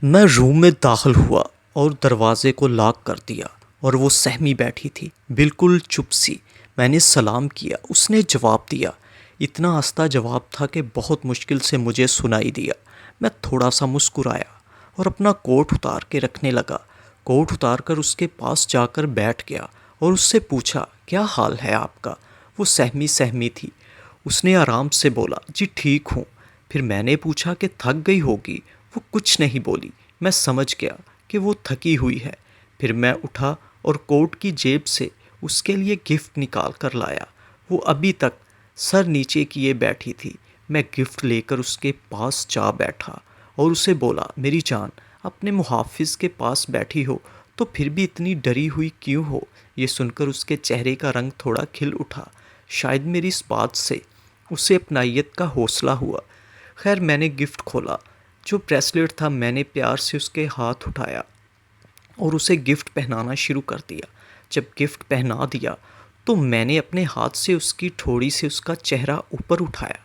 میں روم میں داخل ہوا اور دروازے کو لاک کر دیا اور وہ سہمی بیٹھی تھی، بالکل چپ سی۔ میں نے سلام کیا، اس نے جواب دیا۔ اتنا آہستہ جواب تھا کہ بہت مشکل سے مجھے سنائی دیا۔ میں تھوڑا سا مسکرایا اور اپنا کوٹ اتار کے رکھنے لگا۔ کوٹ اتار کر اس کے پاس جا کر بیٹھ گیا اور اس سے پوچھا، کیا حال ہے آپ کا؟ وہ سہمی تھی۔ اس نے آرام سے بولا، جی ٹھیک ہوں۔ پھر میں نے پوچھا کہ تھک گئی ہوگی؟ وہ کچھ نہیں بولی۔ میں سمجھ گیا کہ وہ تھکی ہوئی ہے۔ پھر میں اٹھا اور کوٹ کی جیب سے اس کے لیے گفٹ نکال کر لایا۔ وہ ابھی تک سر نیچے کیے بیٹھی تھی۔ میں گفٹ لے کر اس کے پاس جا بیٹھا اور اسے بولا، میری جان، اپنے محافظ کے پاس بیٹھی ہو تو پھر بھی اتنی ڈری ہوئی کیوں ہو؟ یہ سن کر اس کے چہرے کا رنگ تھوڑا کھل اٹھا۔ شاید میری اس بات سے اسے اپنائیت کا حوصلہ ہوا۔ خیر، میں نے گفٹ کھولا۔ جو بریسلیٹ تھا میں نے پیار سے اس کے ہاتھ اٹھایا اور اسے گفٹ پہنانا شروع کر دیا۔ جب گفٹ پہنا دیا تو میں نے اپنے ہاتھ سے اس کی ٹھوڑی سے اس کا چہرہ اوپر اٹھایا،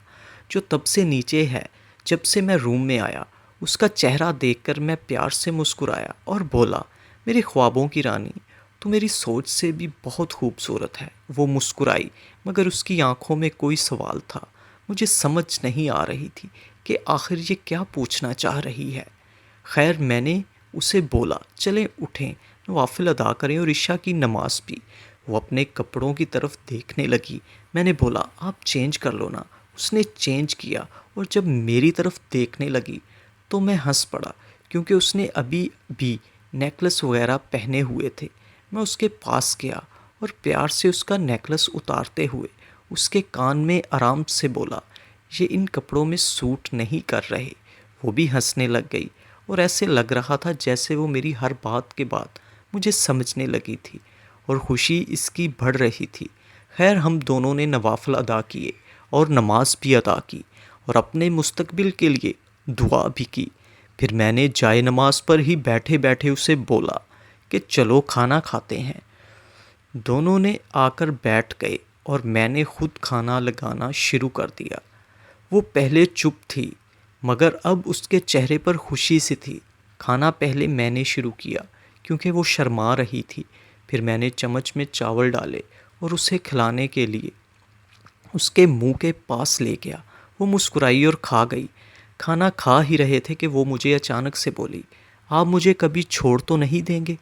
جو تب سے نیچے ہے جب سے میں روم میں آیا۔ اس کا چہرہ دیکھ کر میں پیار سے مسکرایا اور بولا، میرے خوابوں کی رانی، تو میری سوچ سے بھی بہت خوبصورت ہے۔ وہ مسکرائی، مگر اس کی آنکھوں میں کوئی سوال تھا۔ مجھے سمجھ نہیں آ رہی تھی کہ آخر یہ کیا پوچھنا چاہ رہی ہے۔ خیر، میں نے اسے بولا، چلیں اٹھیں، نوافل ادا کریں اور عشاء کی نماز بھی۔ وہ اپنے کپڑوں کی طرف دیکھنے لگی۔ میں نے بولا، آپ چینج کر لو نا۔ اس نے چینج کیا اور جب میری طرف دیکھنے لگی تو میں ہنس پڑا، کیونکہ اس نے ابھی بھی نیکلس وغیرہ پہنے ہوئے تھے۔ میں اس کے پاس گیا اور پیار سے اس کا نیکلس اتارتے ہوئے اس کے کان میں آرام سے بولا، یہ ان کپڑوں میں سوٹ نہیں کر رہے۔ وہ بھی ہنسنے لگ گئی اور ایسے لگ رہا تھا جیسے وہ میری ہر بات کے بعد مجھے سمجھنے لگی تھی اور خوشی اس کی بڑھ رہی تھی۔ خیر، ہم دونوں نے نوافل ادا کیے اور نماز بھی ادا کی اور اپنے مستقبل کے لیے دعا بھی کی۔ پھر میں نے جائے نماز پر ہی بیٹھے بیٹھے اسے بولا کہ چلو کھانا کھاتے ہیں۔ دونوں نے آ کر بیٹھ گئے اور میں نے خود کھانا لگانا شروع کر دیا۔ وہ پہلے چپ تھی، مگر اب اس کے چہرے پر خوشی سی تھی۔ کھانا پہلے میں نے شروع کیا کیونکہ وہ شرما رہی تھی۔ پھر میں نے چمچ میں چاول ڈالے اور اسے کھلانے کے لیے اس کے منہ کے پاس لے گیا۔ وہ مسکرائی اور کھا گئی۔ کھانا کھا ہی رہے تھے کہ وہ مجھے اچانک سے بولی، آپ مجھے کبھی چھوڑ تو نہیں دیں گے؟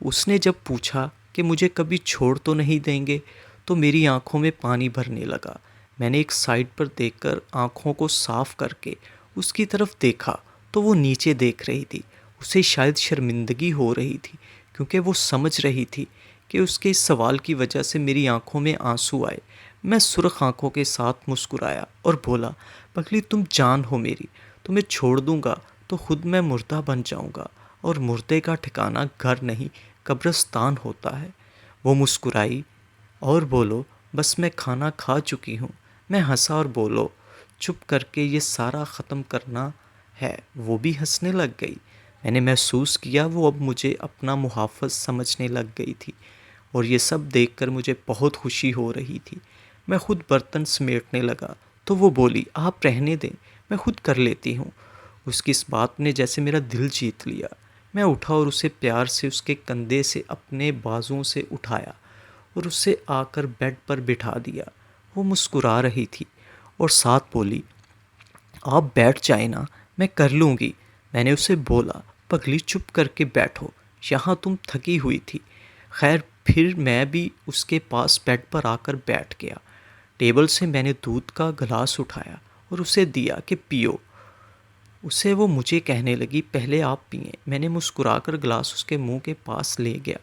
اس نے جب پوچھا کہ مجھے کبھی چھوڑ تو نہیں دیں گے تو میری آنکھوں میں پانی بھرنے لگا۔ میں نے ایک سائڈ پر دیکھ کر آنکھوں کو صاف کر کے اس کی طرف دیکھا تو وہ نیچے دیکھ رہی تھی۔ اسے شاید شرمندگی ہو رہی تھی کیونکہ وہ سمجھ رہی تھی کہ اس کے اس سوال کی وجہ سے میری آنکھوں میں آنسو آئے۔ میں سرخ آنکھوں کے ساتھ مسکرایا اور بولا، پگلی تم جان ہو میری، تمہیں چھوڑ دوں گا تو خود میں مردہ بن جاؤں گا، اور مردے کا ٹھکانہ گھر نہیں قبرستان ہوتا ہے۔ وہ مسکرائی اور بولو، بس میں کھانا کھا چکی ہوں۔ میں ہنسا اور بولو، چپ کر کے یہ سارا ختم کرنا ہے۔ وہ بھی ہنسنے لگ گئی۔ میں نے محسوس کیا وہ اب مجھے اپنا محافظ سمجھنے لگ گئی تھی اور یہ سب دیکھ کر مجھے بہت خوشی ہو رہی تھی۔ میں خود برتن سمیٹنے لگا تو وہ بولی، آپ رہنے دیں، میں خود کر لیتی ہوں۔ اس کی اس بات نے جیسے میرا دل جیت لیا۔ میں اٹھا اور اسے پیار سے اس کے کندھے سے اپنے بازوؤں سے اٹھایا اور اسے آ کر بیڈ پر بٹھا دیا۔ وہ مسکرا رہی تھی اور ساتھ بولی، آپ بیٹھ جائیں نا، میں کر لوں گی۔ میں نے اسے بولا، پگلی چپ کر کے بیٹھو، یہاں تم تھکی ہوئی تھی۔ خیر، پھر میں بھی اس کے پاس بیڈ پر آ کر بیٹھ گیا۔ ٹیبل سے میں نے دودھ کا گلاس اٹھایا اور اسے دیا کہ پیو۔ اسے وہ مجھے کہنے لگی، پہلے آپ پئیں۔ میں نے مسکرا کر گلاس اس کے منہ کے پاس لے گیا۔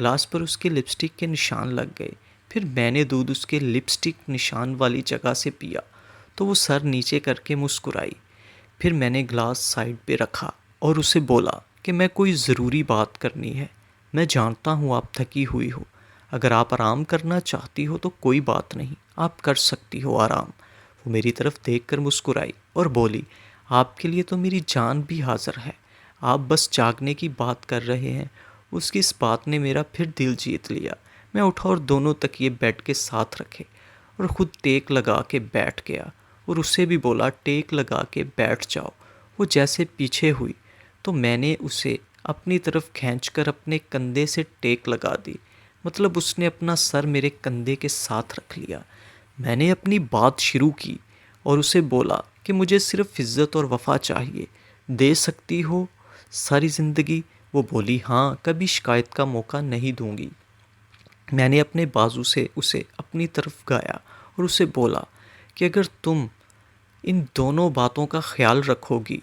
گلاس پر اس کے لپسٹک کے نشان لگ گئے۔ پھر میں نے دودھ اس کے لپسٹک نشان والی جگہ سے پیا تو وہ سر نیچے کر کے مسکرائی۔ پھر میں نے گلاس سائڈ پہ رکھا اور اسے بولا کہ میں کوئی ضروری بات کرنی ہے۔ میں جانتا ہوں آپ تھکی ہوئی ہو، اگر آپ آرام کرنا چاہتی ہو تو کوئی بات نہیں، آپ کر سکتی ہو آرام۔ وہ میری طرف دیکھ کر مسکرائی اور بولی، آپ کے لیے تو میری جان بھی حاضر ہے، آپ بس جاگنے کی بات کر رہے ہیں۔ اس کی اس بات نے میرا پھر دل جیت لیا۔ میں اٹھا اور دونوں تکیے بیڈ کے ساتھ رکھے اور خود ٹیک لگا کے بیٹھ گیا اور اسے بھی بولا، ٹیک لگا کے بیٹھ جاؤ۔ وہ جیسے پیچھے ہوئی تو میں نے اسے اپنی طرف کھینچ کر اپنے کندھے سے ٹیک لگا دی، مطلب اس نے اپنا سر میرے کندھے کے ساتھ رکھ لیا۔ میں نے اپنی بات شروع کی اور اسے بولا کہ مجھے صرف عزت اور وفا چاہیے، دے سکتی ہو ساری زندگی؟ وہ بولی ہاں، کبھی شکایت کا موقع نہیں دوں گی۔ میں نے اپنے بازو سے اسے اپنی طرف گایا اور اسے بولا کہ اگر تم ان دونوں باتوں کا خیال رکھو گی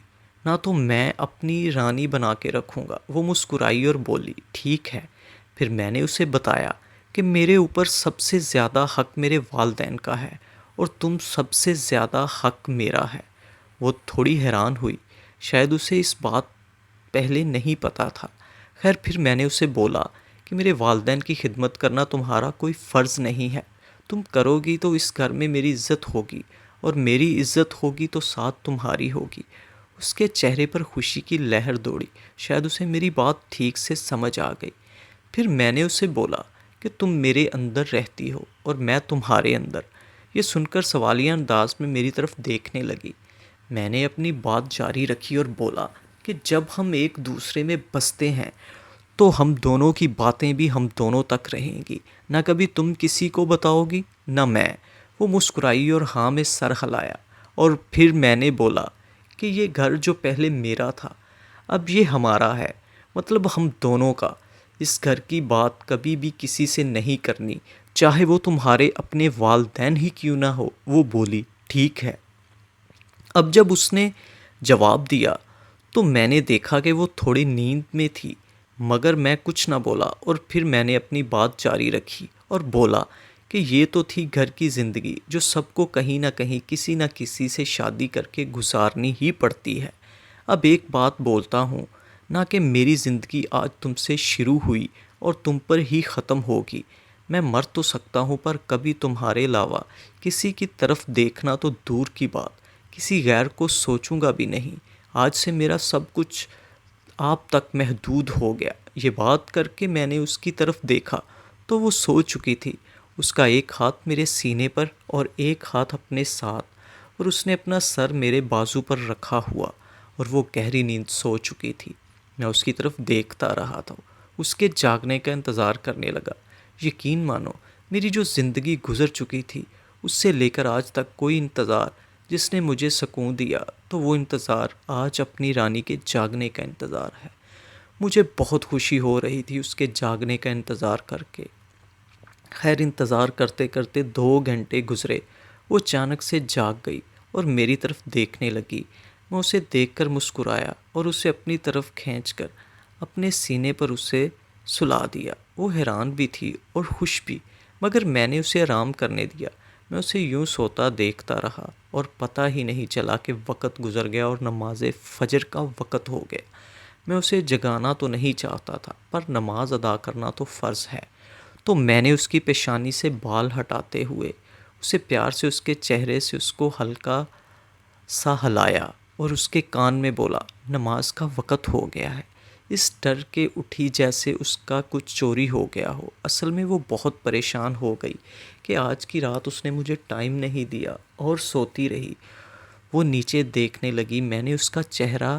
نہ تو میں اپنی رانی بنا کے رکھوں گا۔ وہ مسکرائی اور بولی ٹھیک ہے۔ پھر میں نے اسے بتایا کہ میرے اوپر سب سے زیادہ حق میرے والدین کا ہے اور تم سب سے زیادہ حق میرا ہے۔ وہ تھوڑی حیران ہوئی، شاید اسے اس بات پہلے نہیں پتا تھا۔ خیر، پھر میں نے اسے بولا کہ میرے والدین کی خدمت کرنا تمہارا کوئی فرض نہیں ہے، تم کرو گی تو اس گھر میں میری عزت ہوگی اور میری عزت ہوگی تو ساتھ تمہاری ہوگی۔ اس کے چہرے پر خوشی کی لہر دوڑی، شاید اسے میری بات ٹھیک سے سمجھ آ گئی۔ پھر میں نے اسے بولا کہ تم میرے اندر رہتی ہو اور میں تمہارے اندر۔ یہ سن کر سوالیہ انداز میں میری طرف دیکھنے لگی۔ میں نے اپنی بات جاری رکھی اور بولا کہ جب ہم ایک دوسرے میں بستے ہیں تو ہم دونوں کی باتیں بھی ہم دونوں تک رہیں گی، نہ کبھی تم کسی کو بتاؤ گی نہ میں۔ وہ مسکرائی اور ہاں میں سر ہلایا، اور پھر میں نے بولا کہ یہ گھر جو پہلے میرا تھا اب یہ ہمارا ہے، مطلب ہم دونوں کا۔ اس گھر کی بات کبھی بھی کسی سے نہیں کرنی، چاہے وہ تمہارے اپنے والدین ہی کیوں نہ ہو۔ وہ بولی ٹھیک ہے۔ اب جب اس نے جواب دیا تو میں نے دیکھا کہ وہ تھوڑی نیند میں تھی، مگر میں کچھ نہ بولا، اور پھر میں نے اپنی بات جاری رکھی اور بولا کہ یہ تو تھی گھر کی زندگی جو سب کو کہیں نہ کہیں کسی نہ کسی سے شادی کر کے گزارنی ہی پڑتی ہے۔ اب ایک بات بولتا ہوں، نہ کہ میری زندگی آج تم سے شروع ہوئی اور تم پر ہی ختم ہوگی۔ میں مر تو سکتا ہوں پر کبھی تمہارے علاوہ کسی کی طرف دیکھنا تو دور کی بات، کسی غیر کو سوچوں گا بھی نہیں۔ آج سے میرا سب کچھ آپ تک محدود ہو گیا۔ یہ بات کر کے میں نے اس کی طرف دیکھا تو وہ سو چکی تھی، اس کا ایک ہاتھ میرے سینے پر اور ایک ہاتھ اپنے ساتھ، اور اس نے اپنا سر میرے بازو پر رکھا ہوا اور وہ گہری نیند سو چکی تھی۔ میں اس کی طرف دیکھتا رہا تھا، اس کے جاگنے کا انتظار کرنے لگا۔ یقین مانو، میری جو زندگی گزر چکی تھی اس سے لے کر آج تک کوئی انتظار جس نے مجھے سکون دیا تو وہ انتظار آج اپنی رانی کے جاگنے کا انتظار ہے۔ مجھے بہت خوشی ہو رہی تھی اس کے جاگنے کا انتظار کر کے۔ خیر، انتظار کرتے کرتے 2 گھنٹے گزرے۔ وہ اچانک سے جاگ گئی اور میری طرف دیکھنے لگی۔ میں اسے دیکھ کر مسکرایا اور اسے اپنی طرف کھینچ کر اپنے سینے پر اسے سلا دیا۔ وہ حیران بھی تھی اور خوش بھی، مگر میں نے اسے آرام کرنے دیا۔ میں اسے یوں سوتا دیکھتا رہا اور پتہ ہی نہیں چلا کہ وقت گزر گیا اور نماز فجر کا وقت ہو گیا۔ میں اسے جگانا تو نہیں چاہتا تھا پر نماز ادا کرنا تو فرض ہے، تو میں نے اس کی پیشانی سے بال ہٹاتے ہوئے اسے پیار سے اس کے چہرے سے اس کو ہلکا سا ہلایا اور اس کے کان میں بولا نماز کا وقت ہو گیا ہے۔ اس ڈر کے اٹھی جیسے اس کا کچھ چوری ہو گیا ہو۔ اصل میں وہ بہت پریشان ہو گئی کہ آج کی رات اس نے مجھے ٹائم نہیں دیا اور سوتی رہی۔ وہ نیچے دیکھنے لگی۔ میں نے اس کا چہرہ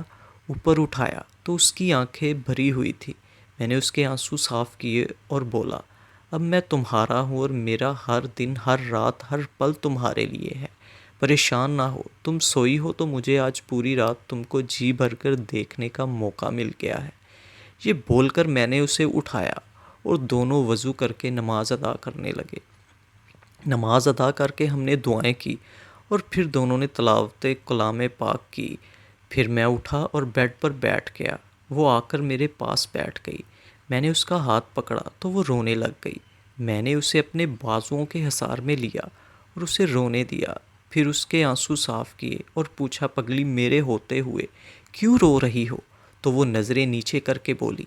اوپر اٹھایا تو اس کی آنکھیں بھری ہوئی تھی۔ میں نے اس کے آنسو صاف کیے اور بولا اب میں تمہارا ہوں اور میرا ہر دن، ہر رات، ہر پل تمہارے لیے ہے۔ پریشان نہ ہو، تم سوئی ہو تو مجھے آج پوری رات تم کو جی بھر کر دیکھنے کا موقع مل گیا ہے۔ یہ بول کر میں نے اسے اٹھایا اور دونوں وضو کر کے نماز ادا کرنے لگے۔ نماز ادا کر کے ہم نے دعائیں کی اور پھر دونوں نے تلاوت کلام پاک کی۔ پھر میں اٹھا اور بیڈ پر بیٹھ گیا۔ وہ آ کر میرے پاس بیٹھ گئی۔ میں نے اس کا ہاتھ پکڑا تو وہ رونے لگ گئی۔ میں نے اسے اپنے بازوؤں کے حصار میں لیا اور اسے رونے دیا، پھر اس کے آنسو صاف کیے اور پوچھا پگلی میرے ہوتے ہوئے کیوں رو رہی ہو؟ تو وہ نظریں نیچے کر کے بولی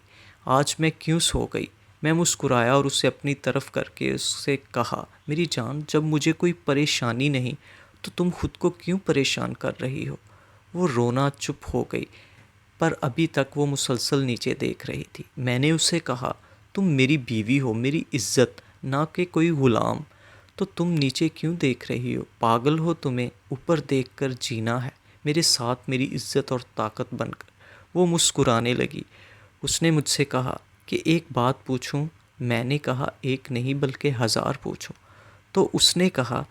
آج میں کیوں سو گئی؟ میں مسکرایا اور اسے اپنی طرف کر کے اس سے کہا میری جان، جب مجھے کوئی پریشانی نہیں تو تم خود کو کیوں پریشان کر رہی ہو؟ وہ رونا چپ ہو گئی پر ابھی تک وہ مسلسل نیچے دیکھ رہی تھی۔ میں نے اسے کہا تم میری بیوی ہو، میری عزت، نہ کہ کوئی غلام، تو تم نیچے کیوں دیکھ رہی ہو؟ پاگل ہو تمہیں اوپر دیکھ کر جینا ہے، میرے ساتھ میری عزت اور طاقت بن کر۔ وہ مسکرانے لگی۔ اس نے مجھ سے کہا کہ ایک بات پوچھوں؟ میں نے کہا ایک نہیں بلکہ 1000 پوچھو۔ تو اس نے کہا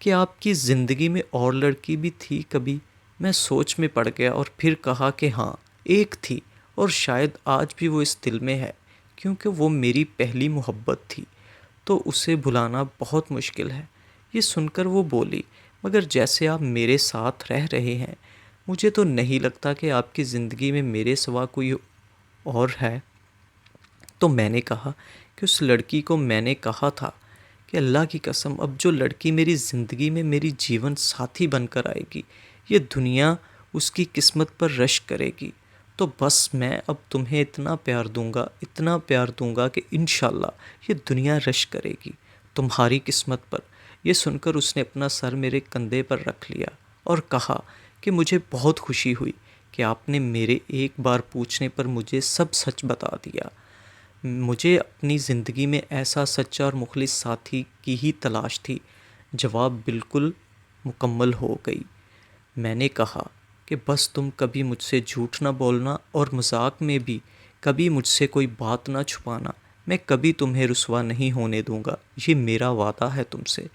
کہ آپ کی زندگی میں اور لڑکی بھی تھی کبھی؟ میں سوچ میں پڑ گیا اور پھر کہا کہ ہاں، ایک تھی، اور شاید آج بھی وہ اس دل میں ہے، کیونکہ وہ میری پہلی محبت تھی، تو اسے بھلانا بہت مشکل ہے۔ یہ سن کر وہ بولی، مگر جیسے آپ میرے ساتھ رہ رہے ہیں، مجھے تو نہیں لگتا کہ آپ کی زندگی میں میرے سوا کوئی اور ہے۔ تو میں نے کہا کہ اس لڑکی کو میں نے کہا تھا کہ اللہ کی قسم، اب جو لڑکی میری زندگی میں میری جیون ساتھی بن کر آئے گی، یہ دنیا اس کی قسمت پر رشک کرے گی۔ تو بس میں اب تمہیں اتنا پیار دوں گا کہ انشاءاللہ یہ دنیا رشک کرے گی تمہاری قسمت پر۔ یہ سن کر اس نے اپنا سر میرے کندھے پر رکھ لیا اور کہا کہ مجھے بہت خوشی ہوئی کہ آپ نے میرے ایک بار پوچھنے پر مجھے سب سچ بتا دیا۔ مجھے اپنی زندگی میں ایسا سچا اور مخلص ساتھی کی ہی تلاش تھی۔ جواب بالکل مکمل ہو گئی۔ میں نے کہا کہ بس تم کبھی مجھ سے جھوٹ نہ بولنا، اور مذاق میں بھی کبھی مجھ سے کوئی بات نہ چھپانا۔ میں کبھی تمہیں رسوا نہیں ہونے دوں گا، یہ میرا وعدہ ہے تم سے۔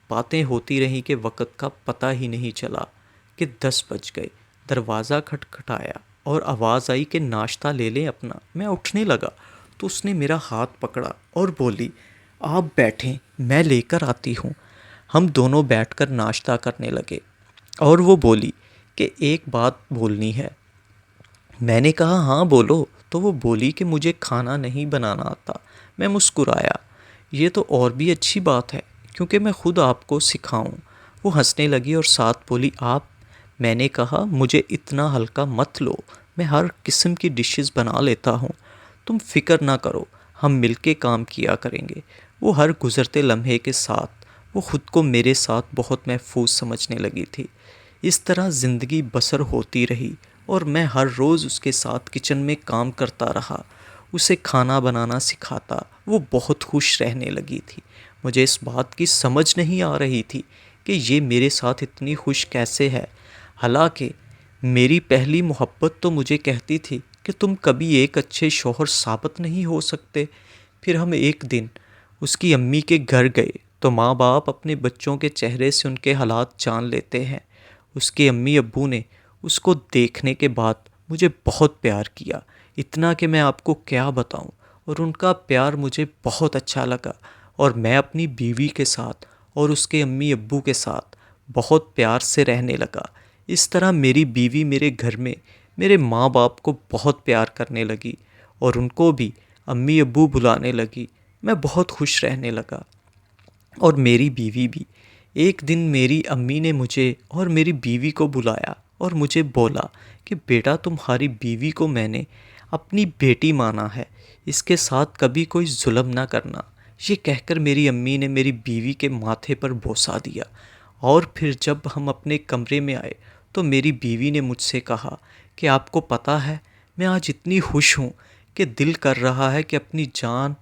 باتیں ہوتی رہیں کہ وقت کا پتہ ہی نہیں چلا کہ 10 بج گئے۔ دروازہ کھٹکھٹایا اور آواز آئی کہ ناشتہ لے لیں اپنا۔ میں اٹھنے لگا تو اس نے میرا ہاتھ پکڑا اور بولی، آپ بیٹھیں، میں لے کر آتی ہوں۔ ہم دونوں بیٹھ کر ناشتہ کرنے لگے اور وہ بولی کہ ایک بات بولنی ہے۔ میں نے کہا ہاں بولو۔ تو وہ بولی کہ مجھے کھانا نہیں بنانا آتا۔ میں مسکرایا، یہ تو اور بھی اچھی بات ہے، کیونکہ میں خود آپ کو سکھاؤں۔ وہ ہنسنے لگی اور ساتھ بولی، آپ؟ میں نے کہا مجھے اتنا ہلکا مت لو، میں ہر قسم کی ڈشز بنا لیتا ہوں، تم فکر نہ کرو، ہم مل کے کام کیا کریں گے۔ وہ ہر گزرتے لمحے کے ساتھ وہ خود کو میرے ساتھ بہت محفوظ سمجھنے لگی تھی۔ اس طرح زندگی بسر ہوتی رہی اور میں ہر روز اس کے ساتھ کچن میں کام کرتا رہا، اسے کھانا بنانا سکھاتا۔ وہ بہت خوش رہنے لگی تھی۔ مجھے اس بات کی سمجھ نہیں آ رہی تھی کہ یہ میرے ساتھ اتنی خوش کیسے ہے، حالانکہ میری پہلی محبت تو مجھے کہتی تھی کہ تم کبھی ایک اچھے شوہر ثابت نہیں ہو سکتے۔ پھر ہم ایک دن اس کی امی کے گھر گئے تو ماں باپ اپنے بچوں کے چہرے سے ان کے حالات جان لیتے ہیں۔ اس کے امی ابو نے اس کو دیکھنے کے بعد مجھے بہت پیار کیا، اتنا کہ میں آپ کو کیا بتاؤں، اور ان کا پیار مجھے بہت اچھا لگا، اور میں اپنی بیوی کے ساتھ اور اس کے امی ابو کے ساتھ بہت پیار سے رہنے لگا۔ اس طرح میری بیوی میرے گھر میں میرے ماں باپ کو بہت پیار کرنے لگی اور ان کو بھی امی ابو بلانے لگی۔ میں بہت خوش رہنے لگا اور میری بیوی بھی۔ ایک دن میری امی نے مجھے اور میری بیوی کو بلایا اور مجھے بولا کہ بیٹا، تمہاری بیوی کو میں نے اپنی بیٹی مانا ہے، اس کے ساتھ کبھی کوئی ظلم نہ کرنا۔ یہ کہہ کر میری امی نے میری بیوی کے ماتھے پر بوسہ دیا، اور پھر جب ہم اپنے کمرے میں آئے تو میری بیوی نے مجھ سے کہا کہ آپ کو پتہ ہے، میں آج اتنی خوش ہوں کہ دل کر رہا ہے کہ اپنی جان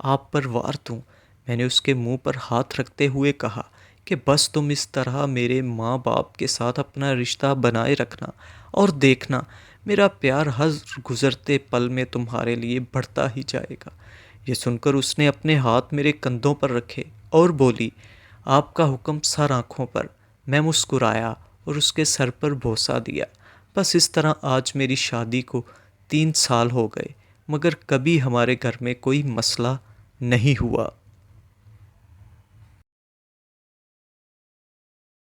آپ پر وار دوں۔ میں نے اس کے منہ پر ہاتھ رکھتے ہوئے کہا کہ بس تم اس طرح میرے ماں باپ کے ساتھ اپنا رشتہ بنائے رکھنا، اور دیکھنا میرا پیار ہر گزرتے پل میں تمہارے لیے بڑھتا ہی جائے گا۔ یہ سن کر اس نے اپنے ہاتھ میرے کندھوں پر رکھے اور بولی، آپ کا حکم سر آنکھوں پر۔ میں مسکرایا اور اس کے سر پر بوسہ دیا۔ بس اس طرح آج میری شادی کو 3 سال ہو گئے، مگر کبھی ہمارے گھر میں کوئی مسئلہ نہیں ہوا۔